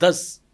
10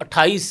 28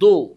2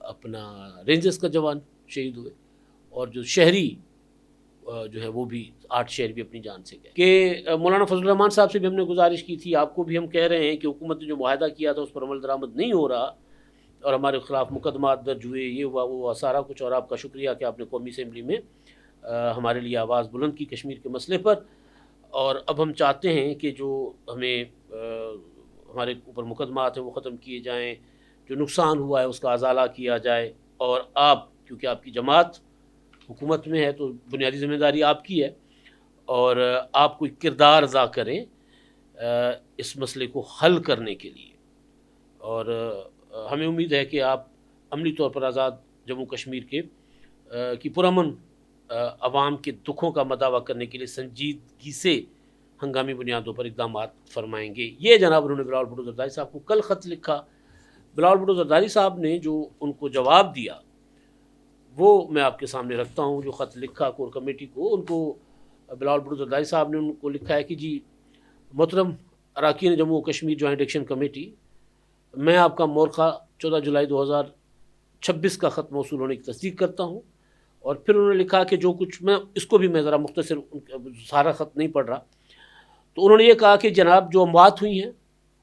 اپنا رینجرز کا جوان شہید ہوئے، اور جو شہری جو ہے وہ بھی 8 شہری بھی اپنی جان سے گئے. کہ مولانا فضل الرحمان صاحب سے بھی ہم نے گزارش کی تھی، آپ کو بھی ہم کہہ رہے ہیں کہ حکومت نے جو معاہدہ کیا تھا اس پر عمل درآمد نہیں ہو رہا، اور ہمارے خلاف مقدمات درج ہوئے، یہ ہوا وہ ہوا سارا کچھ. اور آپ کا شکریہ کہ آپ نے قومی اسمبلی میں ہمارے لیے آواز بلند کی کشمیر کے مسئلے پر. اور اب ہم چاہتے ہیں کہ جو ہمیں ہمارے اوپر مقدمات ہیں وہ ختم کیے جائیں، جو نقصان ہوا ہے اس کا ازالہ کیا جائے. اور آپ کیونکہ آپ کی جماعت حکومت میں ہے تو بنیادی ذمہ داری آپ کی ہے، اور آپ کوئی کردار ادا کریں اس مسئلے کو حل کرنے کے لیے. اور ہمیں امید ہے کہ آپ عملی طور پر آزاد جموں کشمیر کی پرامن عوام کے دکھوں کا مداوع کرنے کے لیے سنجیدگی سے ہنگامی بنیادوں پر اقدامات فرمائیں گے. یہ جناب انہوں نے بلاول بھٹو زرداری صاحب کو کل خط لکھا. بلاول بھٹو زرداری صاحب نے جو ان کو جواب دیا وہ میں آپ کے سامنے رکھتا ہوں. جو خط لکھا کور کمیٹی کو، ان کو بلاول بھٹو زرداری صاحب نے ان کو لکھا ہے کہ جی محترم اراکین Jammu Kashmir joint action committee, میں آپ کا مورخہ 14 جولائی 2026 کا خط موصول ہونے کی تصدیق کرتا ہوں. اور پھر انہوں نے لکھا کہ جو کچھ اس کو بھی میں ذرا مختصر سارا خط نہیں پڑھ رہا. تو انہوں نے یہ کہا کہ جناب جو اموات ہوئی ہیں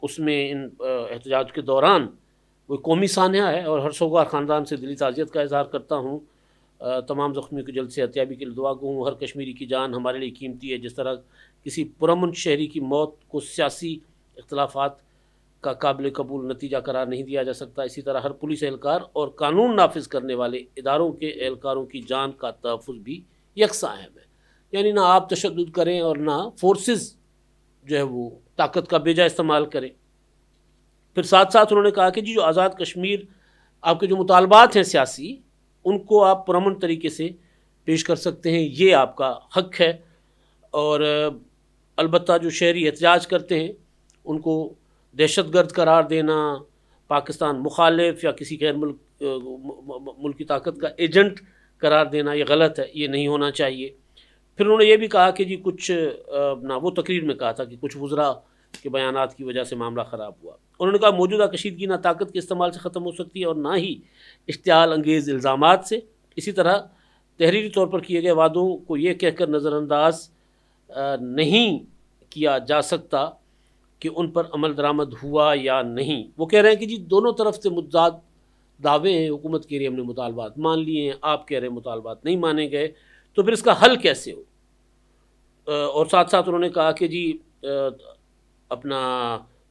اس میں ان احتجاج کے دوران وہ قومی سانحہ ہے، اور ہر سوگوار خاندان سے دلی تعزیت کا اظہار کرتا ہوں. تمام زخمیوں کی جلد صحتیابی کے لیے دعا گو ہوں. ہر کشمیری کی جان ہمارے لیے قیمتی ہے. جس طرح کسی پرامن شہری کی موت کو سیاسی اختلافات کا قابل قبول نتیجہ قرار نہیں دیا جا سکتا، اسی طرح ہر پولیس اہلکار اور قانون نافذ کرنے والے اداروں کے اہلکاروں کی جان کا تحفظ بھی یکساں اہم ہے. یعنی نہ آپ تشدد کریں اور نہ فورسز جو ہے وہ طاقت کا بیجا استعمال کریں. پھر ساتھ ساتھ انہوں نے کہا کہ جی جو آزاد کشمیر آپ کے جو مطالبات ہیں سیاسی، ان کو آپ پرامن طریقے سے پیش کر سکتے ہیں، یہ آپ کا حق ہے. اور البتہ جو شہری احتجاج کرتے ہیں ان کو دہشت گرد قرار دینا، پاکستان مخالف یا کسی غیر ملکی طاقت کا ایجنٹ قرار دینا یہ غلط ہے، یہ نہیں ہونا چاہیے. پھر انہوں نے یہ بھی کہا کہ جی کچھ وہ تقریر میں کہا تھا کہ کچھ وزراء کے بیانات کی وجہ سے معاملہ خراب ہوا. انہوں نے کہا موجودہ کشیدگی نہ طاقت کے استعمال سے ختم ہو سکتی ہے اور نہ ہی اشتعال انگیز الزامات سے. اسی طرح تحریری طور پر کیے گئے وعدوں کو یہ کہہ کر نظر انداز نہیں کیا جا سکتا کہ ان پر عمل درآمد ہوا یا نہیں. وہ کہہ رہے ہیں کہ جی دونوں طرف سے متضاد دعوے ہیں. حکومت کہہ رہی ہے ہم نے مطالبات مان لیے ہیں، آپ کہہ رہے ہیں مطالبات نہیں مانے گئے، تو پھر اس کا حل کیسے ہو. اور ساتھ ساتھ انہوں نے کہا کہ جی اپنا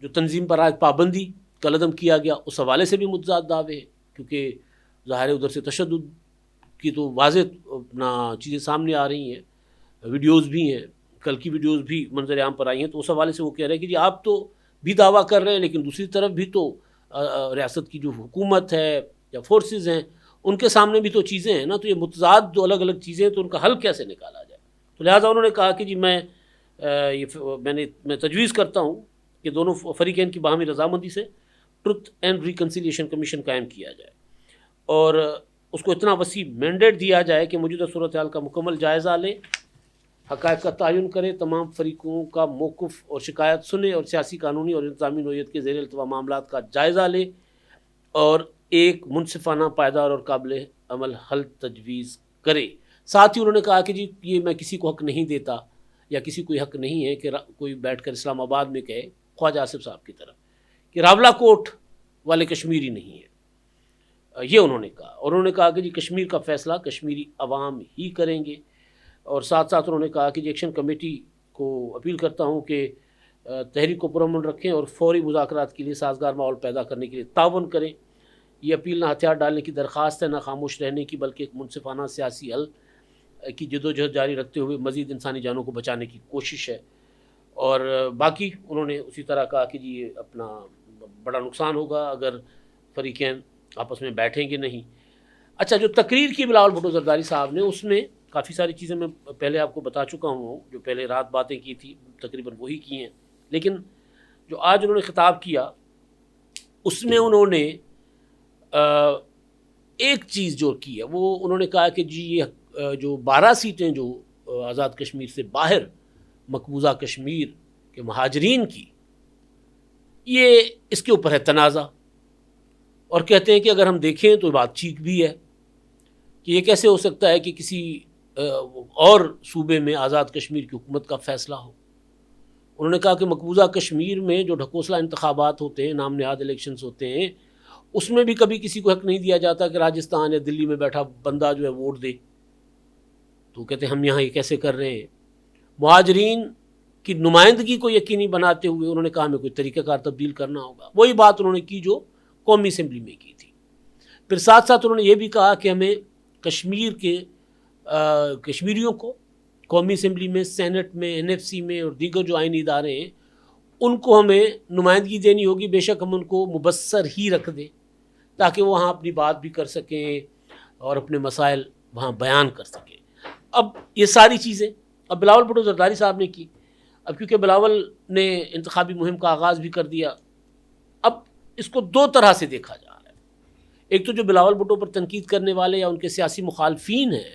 جو تنظیم پر آج پابندی کا عدم کیا گیا اس حوالے سے بھی متضاد دعوے ہیں، کیونکہ ظاہر ہے ادھر سے تشدد کی تو واضح اپنا چیزیں سامنے آ رہی ہیں، ویڈیوز بھی ہیں، کل کی ویڈیوز بھی منظر عام پر آئی ہیں. تو اس حوالے سے وہ کہہ رہے ہیں کہ جی آپ تو بھی دعویٰ کر رہے ہیں لیکن دوسری طرف بھی تو ریاست کی جو حکومت ہے یا فورسز ہیں ان کے سامنے بھی تو چیزیں ہیں نا. تو یہ متضاد جو الگ الگ چیزیں ہیں تو ان کا حل کیسے نکالا جائے. تو لہٰذا انہوں نے کہا کہ جی میں تجویز کرتا ہوں کہ دونوں فریقین کی باہمی رضامندی سے ٹروتھ اینڈ ریکنسیلیشن کمیشن قائم کیا جائے، اور اس کو اتنا وسیع مینڈیٹ دیا جائے کہ موجودہ صورتحال کا مکمل جائزہ لے، حقائق کا تعین کرے، تمام فریقوں کا موقف اور شکایت سنے، اور سیاسی، قانونی اور انتظامی نوعیت کے زیر التوا معاملات کا جائزہ لے، اور ایک منصفانہ، پائیدار اور قابل عمل حل تجویز کرے. ساتھ ہی انہوں نے کہا کہ جی یہ میں کسی کو حق نہیں دیتا یا کسی کو حق نہیں ہے کہ کوئی بیٹھ کر اسلام آباد میں کہے خواجہ آصف صاحب کی طرف کہ راولہ کوٹ والے کشمیری نہیں ہیں. یہ انہوں نے کہا، اور انہوں نے کہا کہ جی کشمیر کا فیصلہ کشمیری عوام ہی کریں گے. اور ساتھ ساتھ انہوں نے کہا کہ جی ایکشن کمیٹی کو اپیل کرتا ہوں کہ تحریک کو پرامن رکھیں اور فوری مذاکرات کے لیے سازگار ماحول پیدا کرنے کے لیے تعاون کریں. یہ اپیل نہ ہتھیار ڈالنے کی درخواست ہے، نہ خاموش رہنے کی، بلکہ ایک منصفانہ سیاسی حل کی جدوجہد جاری رکھتے ہوئے مزید انسانی جانوں کو بچانے کی کوشش ہے. اور باقی انہوں نے اسی طرح کہا کہ جی یہ اپنا بڑا نقصان ہوگا اگر فریقین آپس میں بیٹھیں گے نہیں. اچھا، جو تقریر کی بلاول بھٹو زرداری صاحب نے اس میں کافی ساری چیزیں میں پہلے آپ کو بتا چکا ہوں، جو پہلے رات باتیں کی تھی تقریباً وہی کی ہیں، لیکن جو آج انہوں نے خطاب کیا اس میں انہوں نے ایک چیز جو کی ہے وہ انہوں نے کہا کہ جی یہ جو 12 سیٹیں جو آزاد کشمیر سے باہر مقبوضہ کشمیر کے مہاجرین کی، یہ اس کے اوپر ہے تنازع، اور کہتے ہیں کہ اگر ہم دیکھیں تو بات ٹھیک بھی ہے کہ یہ کیسے ہو سکتا ہے کہ کسی اور صوبے میں آزاد کشمیر کی حکومت کا فیصلہ ہو. انہوں نے کہا کہ مقبوضہ کشمیر میں جو ڈھکوسلا انتخابات ہوتے ہیں، نام نہاد الیکشنز ہوتے ہیں، اس میں بھی کبھی کسی کو حق نہیں دیا جاتا کہ راجستھان یا دلی میں بیٹھا بندہ جو ہے ووٹ دے. تو کہتے ہیں ہم یہاں یہ کیسے کر رہے ہیں. مہاجرین کی نمائندگی کو یقینی بناتے ہوئے انہوں نے کہا ہمیں کوئی طریقہ کار تبدیل کرنا ہوگا. وہی بات انہوں نے کی جو قومی اسمبلی میں کی تھی. پھر ساتھ ساتھ انہوں نے یہ بھی کہا کہ ہمیں کشمیر کے کشمیریوں کو قومی اسمبلی میں، سینٹ میں، NFC میں اور دیگر جو آئینی ادارے ہیں ان کو ہمیں نمائندگی دینی ہوگی. بے شک ہم ان کو مبصر ہی رکھ دیں تاکہ وہ وہاں اپنی بات بھی کر سکیں اور اپنے مسائل وہاں بیان کر سکیں. اب یہ ساری چیزیں اب بلاول بھٹو زرداری صاحب نے کی. اب کیونکہ بلاول نے انتخابی مہم کا آغاز بھی کر دیا، اب اس کو دو طرح سے دیکھا جا رہا ہے. ایک تو جو بلاول بھٹو پر تنقید کرنے والے یا ان کے سیاسی مخالفین ہیں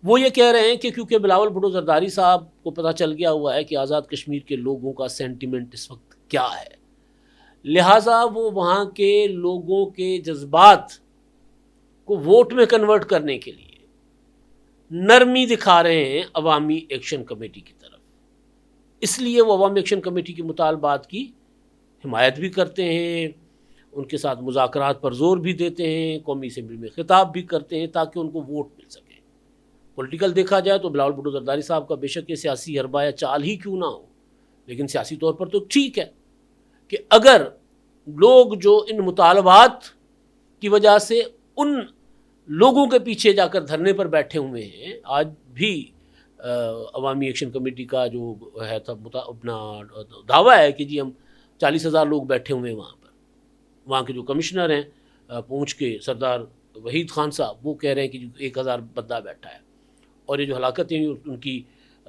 وہ یہ کہہ رہے ہیں کہ کیونکہ بلاول بھٹو زرداری صاحب کو پتہ چل گیا ہوا ہے کہ آزاد کشمیر کے لوگوں کا سینٹیمنٹ اس وقت کیا ہے، لہٰذا وہ وہاں کے لوگوں کے جذبات کو ووٹ میں کنورٹ کرنے کے لیے نرمی دکھا رہے ہیں عوامی ایکشن کمیٹی کی طرف. اس لیے وہ عوامی ایکشن کمیٹی کے مطالبات کی حمایت بھی کرتے ہیں، ان کے ساتھ مذاکرات پر زور بھی دیتے ہیں، قومی اسمبلی میں خطاب بھی کرتے ہیں تاکہ ان کو ووٹ مل سکے. پولیٹیکل دیکھا جائے تو بلاول بھٹو زرداری صاحب کا بے شک یہ سیاسی حربہ یا چال ہی کیوں نہ ہو، لیکن سیاسی طور پر تو ٹھیک ہے کہ اگر لوگ جو ان مطالبات کی وجہ سے ان لوگوں کے پیچھے جا کر دھرنے پر بیٹھے ہوئے ہیں، آج بھی عوامی ایکشن کمیٹی کا جو ہے اپنا دعویٰ ہے کہ جی ہم 40,000 لوگ بیٹھے ہوئے ہیں وہاں پر. وہاں کے جو کمشنر ہیں پونچھ کے سردار وحید خان صاحب وہ کہہ رہے ہیں کہ 1,000 بندہ بیٹھا ہے، اور یہ جو ہلاکتیں ان کی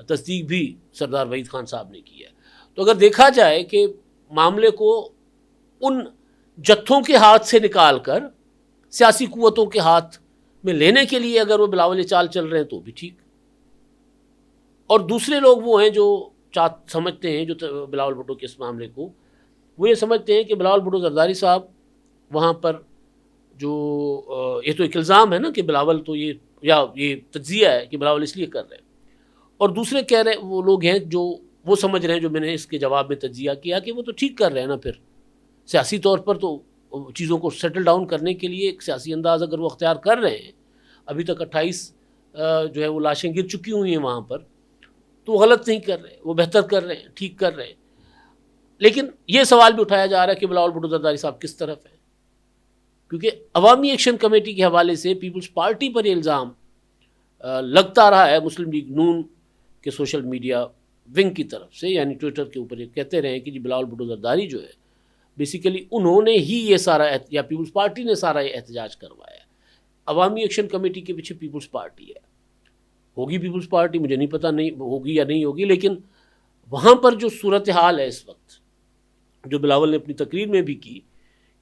تصدیق بھی سردار وحید خان صاحب نے کی ہے. تو اگر دیکھا جائے کہ معاملے کو ان جتھوں کے ہاتھ سے نکال کر سیاسی قوتوں کے ہاتھ میں لینے کے لیے اگر وہ بلاول چال چل رہے ہیں تو بھی ٹھیک. اور دوسرے لوگ وہ ہیں جو سمجھتے ہیں، جو بلاول بھٹو کے اس معاملے کو وہ یہ سمجھتے ہیں کہ بلاول بھٹو زرداری صاحب وہاں پر جو یہ تو ایک الزام ہے نا کہ بلاول تو یہ تجزیہ ہے کہ بلاول اس لیے کر رہے ہیں، اور دوسرے کہہ رہے وہ لوگ ہیں جو وہ سمجھ رہے ہیں، جو میں نے اس کے جواب میں تجزیہ کیا کہ وہ تو ٹھیک کر رہے ہیں نا. پھر سیاسی طور پر تو چیزوں کو سیٹل ڈاؤن کرنے کے لیے ایک سیاسی انداز اگر وہ اختیار کر رہے ہیں، ابھی تک 28 جو ہے وہ لاشیں گر چکی ہوئی ہیں وہاں پر، تو وہ غلط نہیں کر رہے، وہ بہتر کر رہے ہیں، ٹھیک کر رہے ہیں. لیکن یہ سوال بھی اٹھایا جا رہا ہے کہ بلاول بھٹو زرداری صاحب کس طرف ہیں، کیونکہ عوامی ایکشن کمیٹی کے حوالے سے پیپلز پارٹی پر یہ الزام لگتا رہا ہے مسلم لیگ نون کے سوشل میڈیا ونگ کی طرف سے، یعنی ٹویٹر کے اوپر یہ کہتے رہے کہ جی بلاول بھٹو زرداری جو ہے بیسیکلی انہوں نے ہی یہ سارا یا پیپلز پارٹی نے سارا یہ احتجاج کروایا ہے. عوامی ایکشن کمیٹی کے پیچھے پیپلز پارٹی ہے، ہوگی پیپلز پارٹی مجھے نہیں پتہ نہیں ہوگی یا نہیں ہوگی، لیکن وہاں پر جو صورتحال ہے اس وقت، جو بلاول نے اپنی تقریر میں بھی کی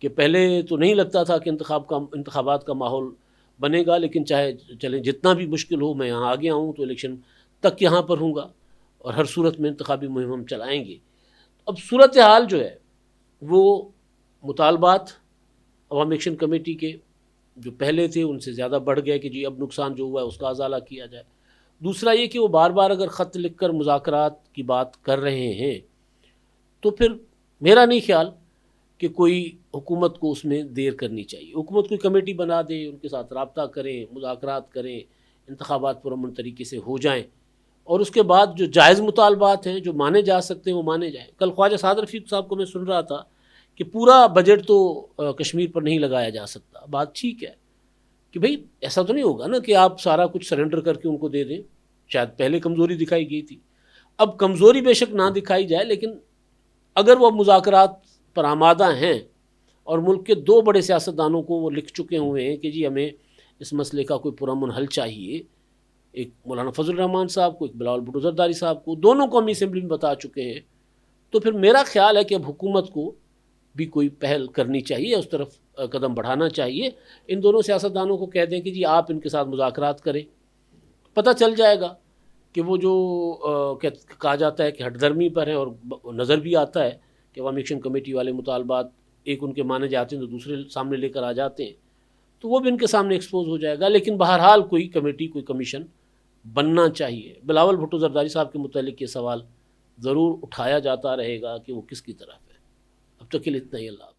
کہ پہلے تو نہیں لگتا تھا کہ انتخابات کا ماحول بنے گا، لیکن چاہے چلیں جتنا بھی مشکل ہو میں یہاں آ گیا ہوں تو الیکشن تک یہاں پر ہوں گا اور ہر صورت میں انتخابی مہم ہم چلائیں گے. اب صورتحال جو ہے وہ مطالبات عوامی ایکشن کمیٹی کے جو پہلے تھے ان سے زیادہ بڑھ گئے کہ جی اب نقصان جو ہوا ہے اس کا ازالہ کیا جائے. دوسرا یہ کہ وہ بار بار اگر خط لکھ کر مذاکرات کی بات کر رہے ہیں تو پھر میرا نہیں خیال کہ کوئی حکومت کو اس میں دیر کرنی چاہیے. حکومت کوئی کمیٹی بنا دے، ان کے ساتھ رابطہ کریں، مذاکرات کریں، انتخابات پرامن طریقے سے ہو جائیں، اور اس کے بعد جو جائز مطالبات ہیں جو مانے جا سکتے ہیں وہ مانے جائیں. کل خواجہ سعد رفیق صاحب کو میں سن رہا تھا کہ پورا بجٹ تو کشمیر پر نہیں لگایا جا سکتا. بات ٹھیک ہے کہ بھئی ایسا تو نہیں ہوگا نا کہ آپ سارا کچھ سرنڈر کر کے ان کو دے دیں. شاید پہلے کمزوری دکھائی گئی تھی، اب کمزوری بے شک نہ دکھائی جائے، لیکن اگر وہ مذاکرات پر آمادہ ہیں اور ملک کے 2 بڑے سیاستدانوں کو وہ لکھ چکے ہوئے ہیں کہ جی ہمیں اس مسئلے کا کوئی پرامن حل چاہیے، ایک مولانا فضل الرحمان صاحب کو، ایک بلاول بھٹو زرداری صاحب کو، دونوں قومی اسمبلی میں بتا چکے ہیں، تو پھر میرا خیال ہے کہ اب حکومت کو بھی کوئی پہل کرنی چاہیے، اس طرف قدم بڑھانا چاہیے. ان دونوں سیاستدانوں کو کہہ دیں کہ جی آپ ان کے ساتھ مذاکرات کریں، پتہ چل جائے گا کہ وہ جو کہا جاتا ہے کہ ہٹ درمی پر ہے، اور نظر بھی آتا ہے کہ عوامی ایکشن کمیٹی والے مطالبات ایک ان کے مانے جاتے ہیں تو دوسرے سامنے لے کر آ جاتے ہیں، تو وہ بھی ان کے سامنے ایکسپوز ہو جائے گا. لیکن بہرحال کوئی کمیٹی، کوئی کمیشن بننا چاہیے. بلاول بھٹو زرداری صاحب کے متعلق یہ سوال ضرور اٹھایا جاتا رہے گا کہ وہ کس کی طرف ہے. اب تک کے لیے اتنا ہی. اللہ حافظ.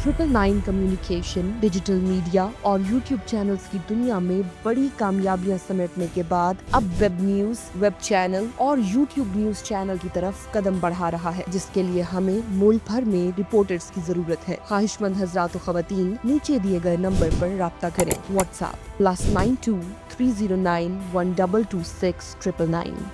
999 کمیونیکیشن، ڈیجیٹل میڈیا اور یوٹیوب چینلز کی دنیا میں بڑی کامیابیاں سمیٹنے کے بعد اب ویب نیوز، ویب چینل اور یوٹیوب نیوز چینل کی طرف قدم بڑھا رہا ہے، جس کے لیے ہمیں ملک بھر میں رپورٹرز کی ضرورت ہے. خواہش مند حضرات و خواتین نیچے دیے گئے نمبر پر رابطہ کریں. What's app +92 309 1226 999.